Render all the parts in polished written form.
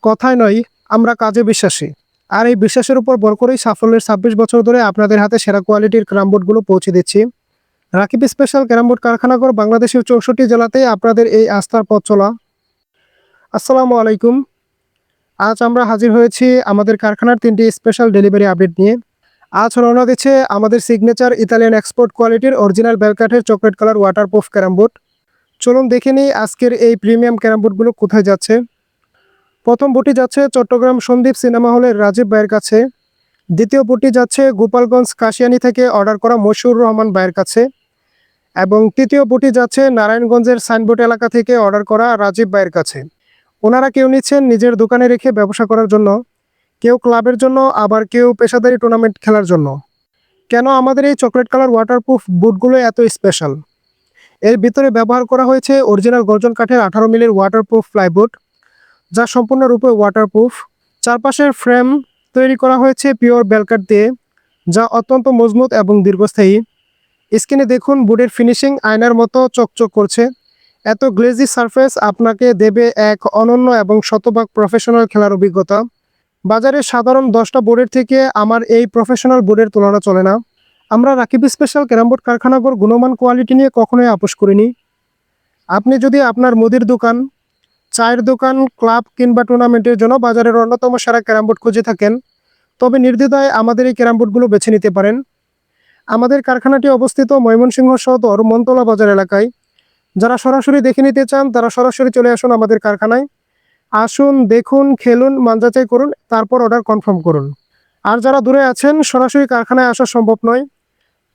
কথায় নয়, আমরা কাজে বিশ্বাসী। আর এই বিশ্বাসের উপর ভর করেই সাফল্যের ২৬ বছর ধরে আপনাদের হাতে সেরা কোয়ালিটির ক্যারাম বোর্ডগুলো পৌঁছে দিচ্ছি। রাকিব স্পেশাল ক্যারাম বোর্ড কারখানাঘর বাংলাদেশের ৬৪ জেলাতেই আপনাদের এই আস্থার পথ চলা। আসসালামু আলাইকুম। আজ আমরা হাজির হয়েছি আমাদের কারখানার ৩টি স্পেশাল ডেলিভারি আপডেট নিয়ে। আজ রওনা দিচ্ছে আমাদের সিগনেচার ইতালিয়ান এক্সপোর্ট কোয়ালিটির অরিজিনাল বেলকাঠের chocolate colour waterproof carrom board. চলুন দেখে নিই আজকের এই প্রিমিয়াম ক্যারাম বোর্ডগুলো কোথায় যাচ্ছে। প্রথম বোটটি যাচ্ছে চট্টগ্রাম সন্দ্বীপ সিনেমা হলের রাজীব ভাইয়ের কাছে। দ্বিতীয় বোটটি যাচ্ছে গোপালগঞ্জ কাশিয়ানী থেকে অর্ডার করা মশিউর রহমান ভাইয়ের কাছে। এবং তৃতীয় বোটটি যাচ্ছে নারায়ণগঞ্জের সাইনবোর্ড এলাকা থেকে অর্ডার করা রাজীব ভাইয়ের কাছে। ওনারা কেউ নিচ্ছেন নিজের দোকানে রেখে ব্যবসা করার জন্য, কেউ ক্লাবের জন্য, আবার কেউ পেশাদারি টুর্নামেন্ট খেলার জন্য। কেন আমাদের এই চকলেট কালার ওয়াটারপ্রুফ বুটগুলো এত স্পেশাল? এর ভিতরে ব্যবহার করা হয়েছে অরিজিনাল গর্জন কাঠের 18 মিলির ওয়াটারপ্রুফ প্লাইবোর্ড, যা সম্পূর্ণরূপে ওয়াটারপ্রুফ। চারপাশের ফ্রেম তৈরি করা হয়েছে পিওর বেলকাঠ দিয়ে, যা অত্যন্ত মজবুত এবং দীর্ঘস্থায়ী। স্ক্রিনে দেখুন বোর্ডের ফিনিশিং আয়নার মতো চকচক করছে। এত গ্লেজি সারফেস আপনাকে দেবে এক অনন্য এবং শতভাগ প্রফেশনাল খেলার অভিজ্ঞতা। বাজারে সাধারণ 10টা বোর্ডের থেকে আমার এই প্রফেশনাল বোর্ডের তুলনা চলে না। আমরা রাকিব স্পেশাল ক্যারাম বোর্ড কারখানাঘর গুণমান কোয়ালিটি নিয়ে কখনোই আপোষ করিনি। আপনি যদি আপনার মুদির দোকান, চায়ের দোকান, ক্লাব কিংবা টুর্নামেন্টের জন্য বাজারের অন্যতম সেরা ক্যারাম বোর্ড খুঁজে থাকেন, তবে নির্দ্বিধায় আমাদের এই ক্যারাম বোর্ডগুলো বেছে নিতে পারেন। আমাদের কারখানাটি অবস্থিত ময়মনসিংহ সদর মনতলা বাজার এলাকায়। যারা সরাসরি দেখে নিতে চান তারা সরাসরি চলে আসুন আমাদের কারখানায়। আসুন, দেখুন, খেলুন, মান যাচাই করুন, তারপর অর্ডার কনফার্ম করুন। আর যারা দূরে আছেন, সরাসরি কারখানায় আসা সম্ভব নয়,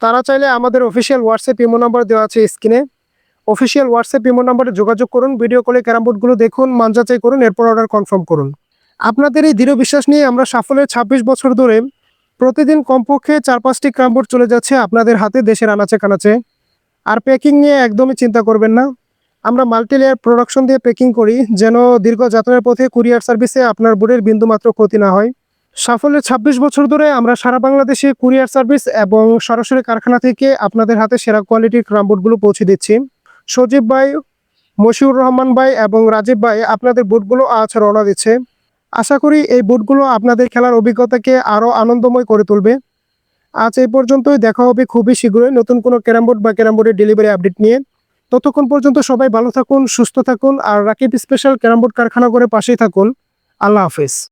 তারা চাইলে আমাদের অফিসিয়াল হোয়াটসঅ্যাপ ইমো নাম্বার দেওয়া আছে স্ক্রিনে। অফিসিয়াল হোয়াটসঅ্যাপ ইমো নাম্বারে যোগাযোগ করুন, ভিডিও কলে ক্যারাম বোর্ডগুলো দেখুন, মান যাচাই করুন, এরপর অর্ডার কনফার্ম করুন। আপনাদের এই দৃঢ় বিশ্বাস নিয়ে আমরা সাফল্যের ২৬ বছর ধরে প্রতিদিন কমপক্ষে ৪-৫টি ক্যারাম বোর্ড চলে যাচ্ছে আপনাদের হাতে দেশের আনাচে কানাচে। আর প্যাকিং নিয়ে একদমই চিন্তা করবেন না। আমরা মাল্টি লেয়ার প্রোডাকশন দিয়ে প্যাকিং করি, যেন দীর্ঘ যাত্রার পথে কুরিয়ার সার্ভিসে আপনার বোর্ডের বিন্দুমাত্র ক্ষতি না হয়। সাফল্যের ২৬ বছর ধরে আমরা সারা বাংলাদেশে কুরিয়ার সার্ভিস এবং সরাসরি কারখানা থেকে আপনাদের হাতে সেরা কোয়ালিটির ক্যারাম বোর্ডগুলো পৌঁছে দিচ্ছি। সজীব ভাই, মশিউর রহমান ভাই এবং রাজীব ভাই আপনাদের বুটগুলো আজ রওনা দিচ্ছে। আশা করি এই বুটগুলো আপনাদের খেলার অভিজ্ঞতাকে আরও আনন্দময় করে তুলবে। আজ এই পর্যন্তই, দেখা হবে খুবই শীঘ্রই নতুন কোনো ক্যারাম বোর্ড বা ক্যারাম বোর্ডের ডেলিভারি আপডেট নিয়ে। ততক্ষণ পর্যন্ত সবাই ভালো থাকুন, সুস্থ থাকুন, আর রাকিব স্পেশাল ক্যারাম বোর্ড কারখানা করে পাশেই থাকুন। আল্লাহ হাফেজ।